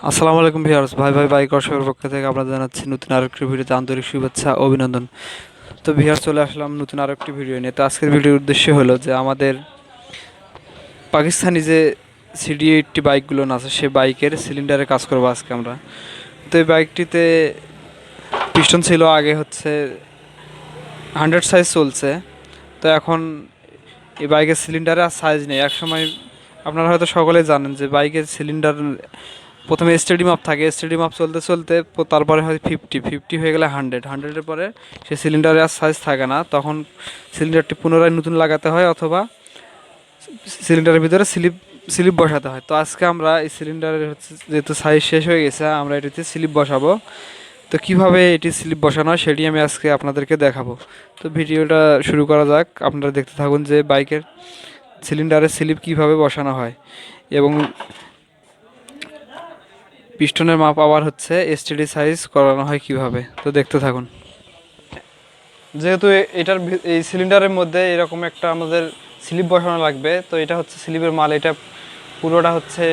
আসসালামু আলাইকুম ভিউয়ার্স, ভাই ভাই বাইক অর্শকের পক্ষ থেকে আপনাদের জানাচ্ছি নতুন আরেকটি ভিডিওতে আন্তরিক শুভেচ্ছা ও অভিনন্দন। তো ভিউয়ার্স, চলে আসলাম নতুন আরেকটি ভিডিও নিয়ে। তো আজকের ভিডিওর উদ্দেশ্য হলো যে আমাদের পাকিস্তানি যে সিডি 80 বাইকগুলো আছে সে বাইকের সিলিন্ডারে কাজ করবো আজকে আমরা। তো এই বাইকটিতে পিস্টন ছিল, আগে হচ্ছে 100 সাইজ চলছে। তো এখন এই বাইকের সিলিন্ডারে আর সাইজ নেই। একসময় আপনারা হয়তো সকলেই জানেন যে বাইকের সিলিন্ডার প্রথমে এসটিডি মাপ থাকে, এসটিডি মাপ চলতে চলতে তারপরে হয় 50 হয়ে গেলে 100-এর পরে সে সিলিন্ডারে আর সাইজ থাকে না, তখন সিলিন্ডারটি পুনরায় নতুন লাগাতে হয় অথবা সিলিন্ডারের ভিতরে স্লিপ বসাতে হয়। তো আজকে আমরা এই সিলিন্ডারের হচ্ছে যেহেতু সাইজ শেষ হয়ে গেছে, আমরা এটিতে স্লিপ বসাবো। তো কিভাবে এটি স্লিপ বসানো হয় সেটি আমি আজকে আপনাদেরকে দেখাবো। তো ভিডিওটা শুরু করা যাক, আপনারা দেখতে থাকুন যে বাইকের সিলিন্ডারে স্লিপ কিভাবে বসানো হয় এবং পিস্টনের মাপ আবার হচ্ছে এসটিডি সাইজ করানো হয় কিভাবে। তো দেখতে থাকুন। যেহেতু এই সিলিন্ডারের মধ্যে এরকম একটা আমাদের স্লিপ বসানো লাগবে, তো এটা হচ্ছে স্লিপের মাল। এটা পুরোটা হচ্ছে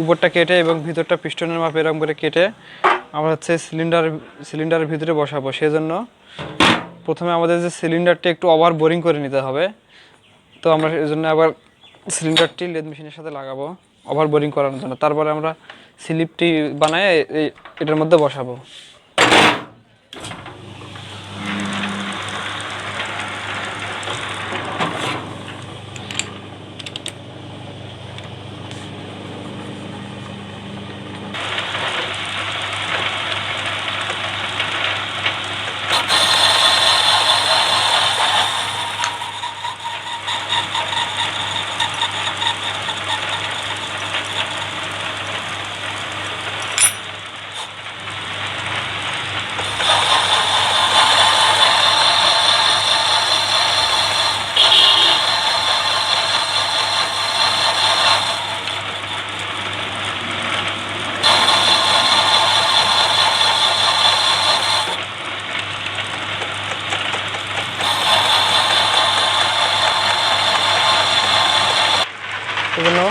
উপরটা কেটে এবং ভিতরটা পিস্টনের মাপ এরকম করে কেটে আমরা হচ্ছে সিলিন্ডারের ভিতরে বসাবো। সেজন্য প্রথমে আমাদের যে সিলিন্ডারটি একটু ওভার বোরিং করে নিতে হবে। তো আমরা এই জন্য আবার সিলিন্ডারটি লেদ মেশিনের সাথে লাগাবো ওভার বোরিং করানোর জন্য। তারপরে আমরা স্লিপটি বানায় এটার মধ্যে বসাবো। সেজন্য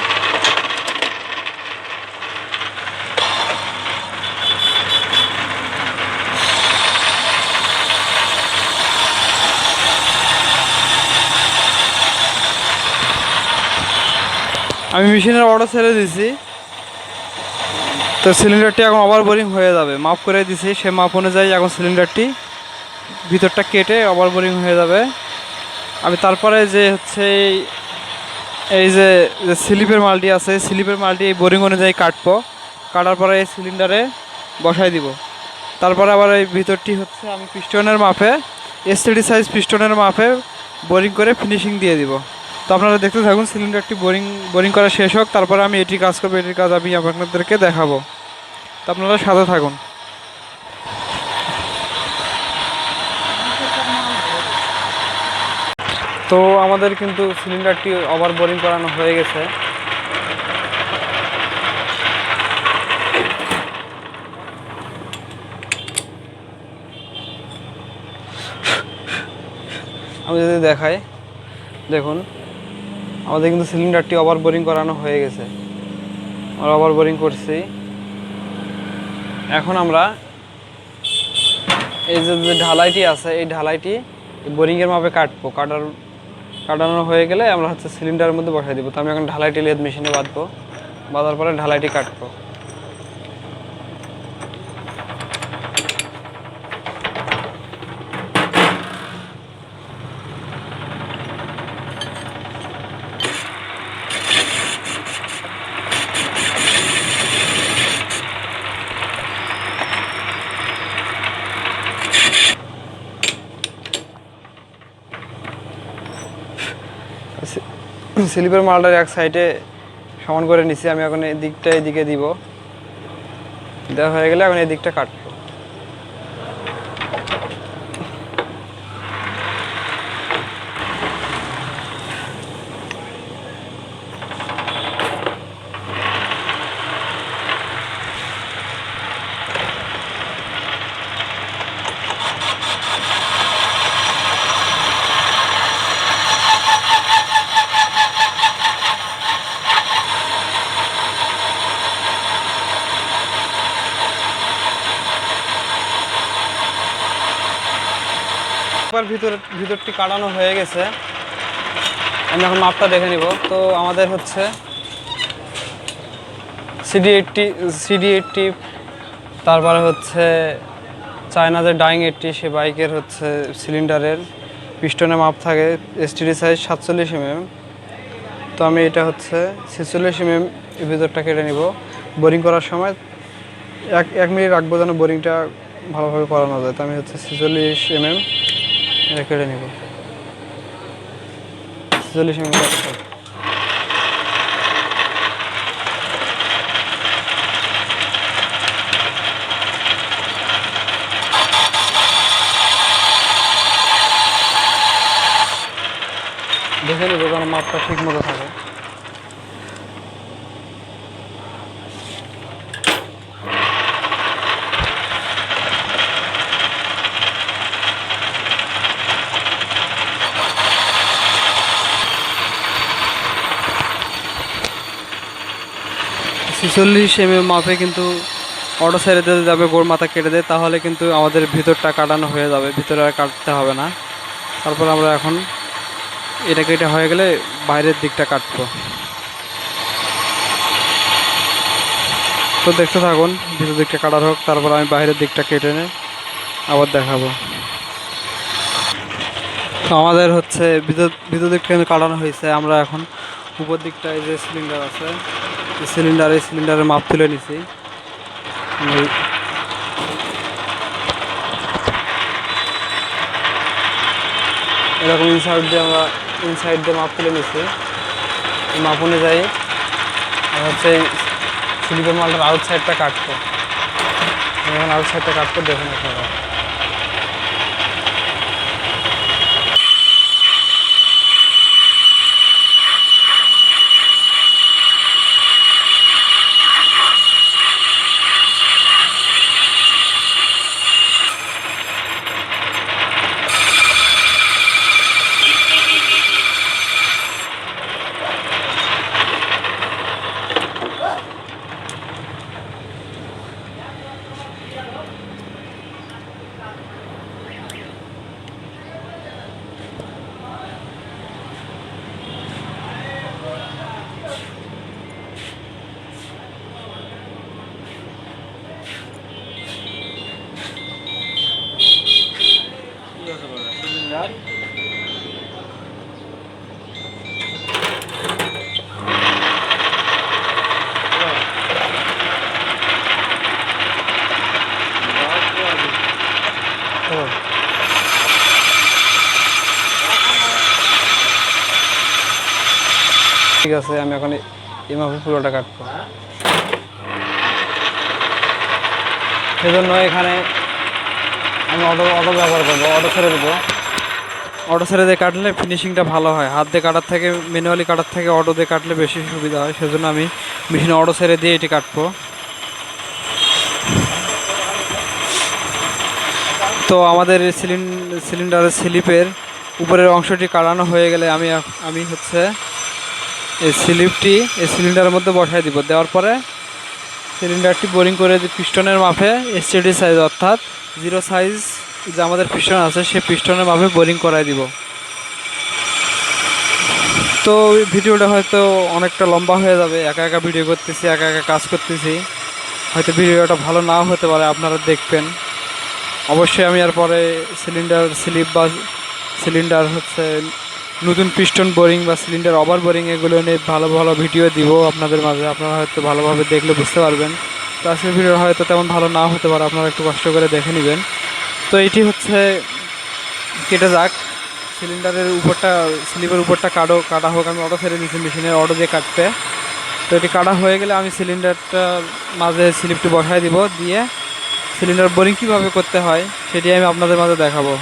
আমি মেশিনের অর্ডার ছেড়ে দিয়েছি। তো সিলিন্ডারটি এখন ওভার বোরিং হয়ে যাবে, মাপ করে দিয়েছি। সে মাপ অনুযায়ী এখন সিলিন্ডারটি ভিতরটা কেটে ওভার বোরিং হয়ে যাবে। আমি তারপরে যে হচ্ছে এই যে স্লিপের মালটি আছে, স্লিপের মালটি এই বোরিং অনুযায়ী কাটবো। কাটার পরে এই সিলিন্ডারে বসাই দিব। তারপরে আবার এই ভিতরটি হচ্ছে আমি পিস্টনের মাপে, এসটিডি সাইজ পিস্টনের মাপে বোরিং করে ফিনিশিং দিয়ে দিব। তো আপনারা দেখতে থাকুন সিলিন্ডারটি বোরিং করা শেষ হোক, তারপরে আমি এটি কাজ করবো। এটির কাজ আমি আপনাদেরকে দেখাবো। তো আপনারা সাথে থাকুন। তো আমাদের কিন্তু সিলিন্ডারটি ওভার বোরিং করানো হয়ে গেছে। আমি যদি দেখাই, দেখুন আমাদের কিন্তু সিলিন্ডারটি ওভার বোরিং করানো হয়ে গেছে। আমরা ওভার বোরিং করছি। এখন আমরা এই যে ঢালাইটি আছে, এই ঢালাইটি বোরিংয়ের মাপে কাটানো হয়ে গেলে আমরা হচ্ছে সিলিন্ডারের মধ্যে বসাই দিব। তো আমি এখন ঢালাইটি লেদ মেশিনে বাঁধবো, বাঁধার পরে ঢালাইটি কাটবো। স্লিপের মালটার এক সাইডে সমান করে নিছি। আমি এখন এই দিকটা এদিকে দিব, দেওয়া হয়ে গেলে এখন এই দিকটা কাটবো। একবার ভিতরটি কাটানো হয়ে গেছে। আমি এখন মাপটা দেখে নিব। তো আমাদের হচ্ছে সিডি80, তারপরে হচ্ছে চায়না যে ডাইং 80, সে বাইকের হচ্ছে সিলিন্ডারের পিস্টনের মাপ থাকে STD সাইজ 47 mm। তো আমি এটা হচ্ছে 46 mm এর ভিতরটা কেটে নিব। বোরিং করার সময় এক মিনিট রাখবো যেন বোরিংটা ভালোভাবে করানো যায়। তো আমি হচ্ছে 46 mm এটা কেটে নিব। 46 mm দেখে নিব যেন মাপটা ঠিক মতো থাকে। ছিচল্লিশ mm মাপে কিন্তু অটো ছেড়ে দিতে যাবে, গোড় মাথা কেটে দেয়, তাহলে কিন্তু আমাদের ভিতরটা কাটানো হয়ে যাবে, ভিতরে আর কাটতে হবে না। তারপর আমরা এখন এটা কেটে হয়ে গেলে বাইরের দিকটা কাটবো। তো দেখতে থাকুন, ভিতর দিকটা কাটার হোক, তারপর আমি বাইরের দিকটা কেটে নিয়ে আবার দেখাবো। তো আমাদের হচ্ছে ভিতর দিকটা কিন্তু কাটানো হয়েছে। আমরা এখন উপর দিকটায় যে সিলিন্ডার আছে, সিলিন্ডারের মাপ তুলে নিছি। এরকম ইনসাইড দিয়ে মাপ তুলে নিছি। মাপ অনুযায়ী আর হচ্ছে স্লিপের মালটার আউট সাইডটা কাটবো। এখন আউট সাইডটা কাটবো, দেখুন আপনারা। ঠিক আছে, আমি এখন এভাবে পুরোটা কাটবো। সেজন্য এখানে আমি অটো ব্যবহার করবো, অটো ছেড়ে দেবো। অটো ছেড়ে দিয়ে কাটলে ফিনিশিংটা ভালো হয়, হাত দিয়ে কাটার থেকে, ম্যানুয়ালি কাটার থেকে অটো দিয়ে কাটলে বেশি সুবিধা হয়। সেজন্য আমি মেশিনে অটো ছেড়ে দিয়ে এটি কাটবো। তো আমাদের সিলিন্ডারের স্লিপের উপরের অংশটি কাটানো হয়ে গেলে আমি হচ্ছে এই সিলিন্ডারের মধ্যে বসাই দিব। দেওয়ার পরে সিলিন্ডারটি বোরিং করে পিস্টনের মাপে STD সাইজ, অর্থাৎ 0 সাইজ যে আমাদের পিস্টন আছে, সেই পিস্টনের মাপে বোরিং করাই দিব। তো ভিডিওটা হয়তো অনেকটা লম্বা হয়ে যাবে, একা ভিডিও করতেছি, একা কাজ করতেছি, হয়তো ভিডিওটা ভালো নাও হতে পারে, আপনারা দেখবেন। অবশ্যই আমি আর পরে সিলিন্ডার হচ্ছে নতুন পিস্টন বোরিং বা সিলিন্ডার ওভার বোরিং এগুলো নিয়ে ভালো ভিডিও দিব আপনাদের মাঝে। আপনারা হয়তো ভালোভাবে দেখলে বুঝতে পারবেন। তো আজকের ভিডিও হয়তো তেমন ভালো নাও হতে পারে, আপনারা একটু কষ্ট করে দেখে নেবেন। তো এটি হচ্ছে কেটে যাক। স্লিপের উপরটা কাটা হোক। আমি অটো ছেড়ে দিয়েছি মেশিনের, অটো দিয়ে কাটতে। তো এটি কাটা হয়ে গেলে আমি সিলিন্ডারটার মাঝে স্লিপটি বসাই দিব, দিয়ে সিলিন্ডার বোরিং কীভাবে করতে হয় সেটি আমি আপনাদের মাঝে দেখাবো।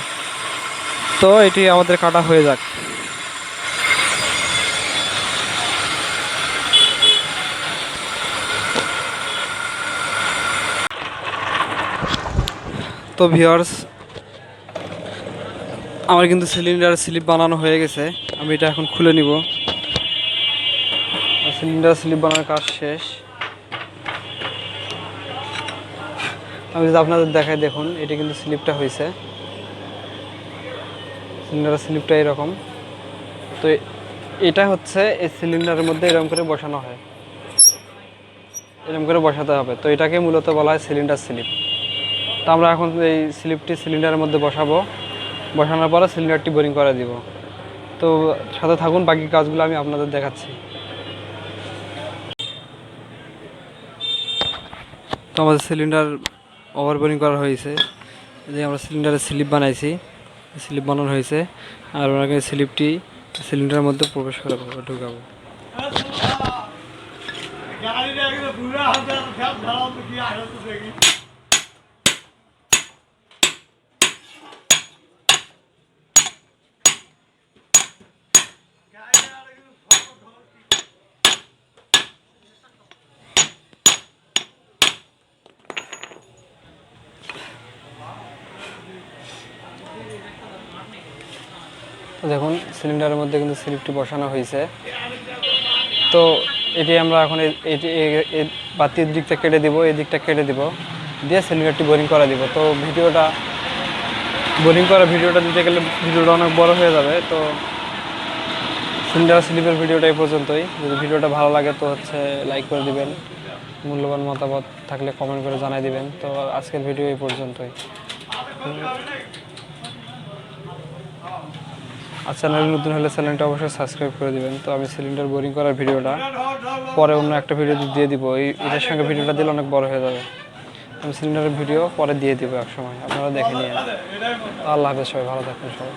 তো এটি আমাদের কাটা হয়ে যাক। তো ভিউয়ার্স, আমার কিন্তু সিলিন্ডার স্লিপ বানানো হয়ে গেছে। আমি এটা এখন খুলে নিব। সিলিন্ডার স্লিপ বানানোর কাজ শেষ। আমি যদি আপনাদের দেখাই, দেখুন এটি কিন্তু স্লিপটা হয়েছে। সিলিন্ডারের স্লিপটা এরকম। তো এটা হচ্ছে এই সিলিন্ডারের মধ্যে এরকম করে বসানো হয়, এরকম করে বসাতে হবে। তো এটাকে মূলত বলা হয় সিলিন্ডার স্লিপ। তো আমরা এখন এই স্লিপটি সিলিন্ডারের মধ্যে বসাবো, বসানোর পরে সিলিন্ডারটি বোরিং করে দিব। তো সাথে থাকুন, বাকি কাজগুলো আমি আপনাদের দেখাচ্ছি। তো আমাদের সিলিন্ডার ওভার বোরিং করা হয়েছে, যে আমরা সিলিন্ডারের স্লিপ বানাইছি, স্লিপ বানানো হয়েছে। আর ওনাকে স্লিপটি সিলিন্ডারের মধ্যে প্রবেশ করে ঢুকাবো। দেখুন সিলিন্ডারের মধ্যে কিন্তু স্লিপটি বসানো হয়েছে। তো এটি আমরা এখন এটি বাতির দিকটা কেটে দিব, এই দিকটা কেটে দিব, দিয়ে সিলিন্ডারটি বোরিং করে দিব। তো বোরিং করা ভিডিওটা দিতে গেলে ভিডিওটা অনেক বড় হয়ে যাবে। তো সিলিন্ডার স্লিপের ভিডিওটা এই পর্যন্তই। যদি ভিডিওটা ভালো লাগে তো হচ্ছে লাইক করে দিবেন, মূল্যবান মতামত থাকলে কমেন্ট করে জানাই দিবেন। তো আজকের ভিডিও এই পর্যন্তই। আর চ্যানেল নতুন হলে চ্যানেলটা অবশ্যই সাবস্ক্রাইব করে দিবেন। তো আমি সিলিন্ডার বোরিং করার ভিডিওটা পরে অন্য একটা ভিডিও দিয়ে দিব, এটার সঙ্গে ভিডিওটা দিলে অনেক বড় হয়ে যাবে। আমি সিলিন্ডারের ভিডিও পরে দিয়ে দিব এক সময়, আপনারা দেখে নিন। আল্লাহ হাফেজ, সবাই ভালো থাকবেন সবাই।